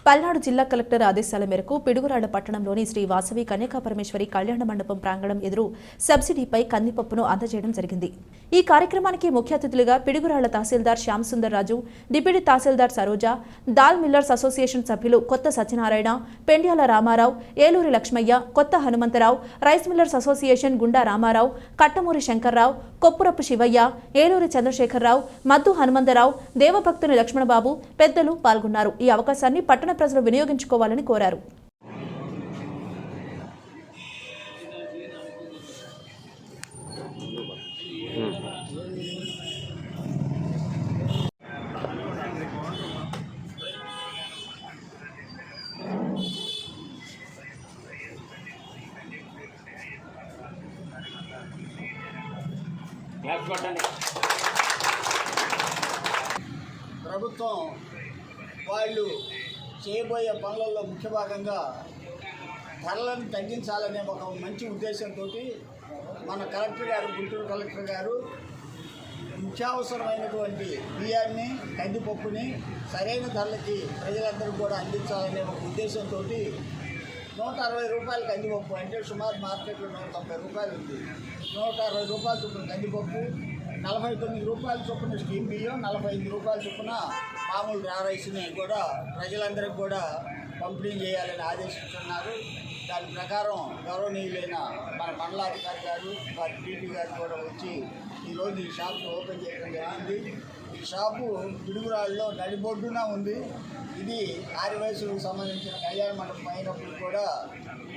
పల్నాడు జిల్లా కలెక్టర్ ఆదేశాల మేరకు పిడుగురాళ్ల పట్టణంలోని శ్రీ వాసవి కన్యకాపరమేశ్వరి కళ్యాణ మండపం ప్రాంగణం ఎదురు సబ్సిడీపై కందిపప్పును అందజేయడం జరిగింది. ఈ కార్యక్రమానికి ముఖ్య అతిథులుగా పిడుగురాళ్ల తహసీల్దార్ శ్యామ్ సుందర్ రాజు, డిప్యూటీ తహసీల్దార్ సరోజ, దాల్ మిల్లర్స్ అసోసియేషన్ సభ్యులు కొత్త సత్యనారాయణ, పెండ్యాల రామారావు, ఏలూరి లక్ష్మయ్య, కొత్త హనుమంతరావు, రైస్ మిల్లర్స్ అసోసియేషన్ గుండా రామారావు, కట్టమూరి శంకర్రావు, కొప్పురపు శివయ్య, ఏలూరి చంద్రశేఖరరావు, మద్దు హనుమంతరావు, దేవభక్తుని లక్ష్మణబాబు పెద్దలు పాల్గొన్నారు. ఈ అవకాశాన్ని పట్టణ ప్రజలు వినియోగించుకోవాలని కోరారు. ప్రభుత్వం వాళ్ళు చేయబోయే పనులలో ముఖ్య భాగంగా ధరలను తగ్గించాలనే ఒక మంచి ఉద్దేశంతో మన కలెక్టర్ గారు, గుంటూరు కలెక్టర్ గారు ముఖ్యావసరమైనటువంటి బియ్యాన్ని, కందిపప్పుని సరైన ధరలకి ప్రజలందరూ కూడా అందించాలనే ఒక ఉద్దేశంతో 160 రూపాయల కందిపప్పు అంటే సుమారు మార్కెట్లో 190 రూపాయలు ఉంది. 160 రూపాయల చొప్పున కందిపప్పు, 49 రూపాయల చొప్పున స్టీమ్ బియ్యం, 45 రూపాయల చొప్పున మామూలు రా రైస్ని కూడా ప్రజలందరికీ కూడా పంపిణీ చేయాలని ఆదేశిస్తున్నారు. దాని ప్రకారం గౌరవనీయులైన మన మండలాధికారి గారు, వారి డీపీ గారు కూడా వచ్చి ఈరోజు ఈ షాప్ను ఓపెన్ చేయడం జరిగింది. ఈ షాపు పిడుగురాళ్ళలో నడిబొడ్డున ఉంది. ఇది ఆదివాసులకు సంబంధించిన కళ్యాణ మండపం అయినప్పుడు కూడా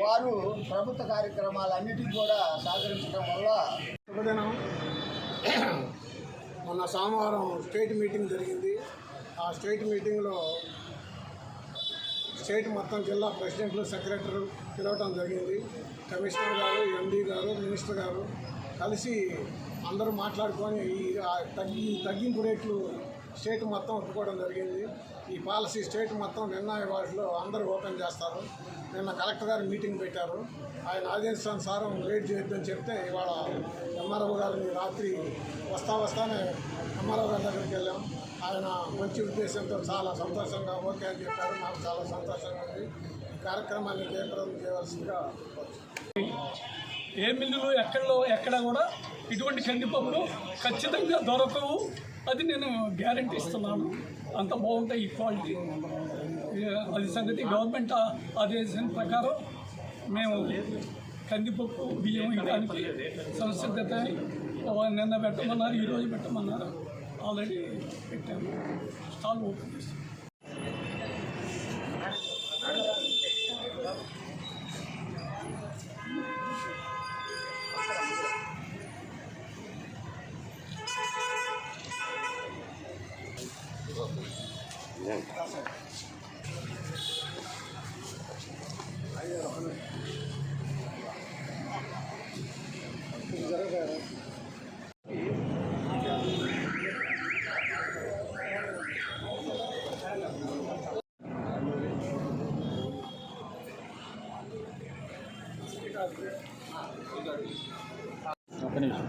వారు ప్రభుత్వ కార్యక్రమాలన్నిటికీ కూడా సహకరించడం వల్ల మొన్న సోమవారం స్టేట్ మీటింగ్ జరిగింది. ఆ స్టేట్ మీటింగ్లో స్టేట్ మొత్తం జిల్లా ప్రెసిడెంట్లు, సెక్రటరీ పిలవటం జరిగింది. కమిషనర్ గారు, ఎండీ గారు, మినిస్టర్ గారు కలిసి అందరూ మాట్లాడుకొని ఈ తగ్గింపు రేట్లు స్టేట్ మొత్తం ఒప్పుకోవడం జరిగింది. ఈ పాలసీ స్టేట్ మొత్తం నిన్న వాటిలో అందరూ ఓపెన్ చేస్తారు. నిన్న కలెక్టర్ గారు మీటింగ్ పెట్టారు. ఆయన ఆదేశానుసారం వెయిట్ చేయొద్దని చెప్తే ఇవాళ ఎంఆర్ఓ గారిని రాత్రి వస్తానే ఎంఆర్ఓ గారి దగ్గరికి వెళ్ళాం. ఆయన మంచి ఉద్దేశంతో చాలా సంతోషంగా ఓకే అని చెప్పారు. నాకు చాలా సంతోషంగా ఉంది. ఈ కార్యక్రమాన్ని జయప్రదం చేయవలసిందిగా ఏ మిల్లులు ఎక్కడ కూడా ఇటువంటి కందిపప్పులు ఖచ్చితంగా దొరకవు. అది నేను గ్యారంటీ ఇస్తున్నాను. అంత బాగుంటాయి ఈ క్వాలిటీ. అది సంగతి గవర్నమెంట్ ఆదేశం ప్రకారం మేము కందిపప్పు బియ్యం ఇవ్వడానికి సంసిద్ధత నిన్న పెట్టమన్నారు, ఈరోజు పెట్టమన్నారు. ఆల్రెడీ పెట్టాము. స్టాల్ ఓపెన్ చేస్తాం. ఒక నిమిషం.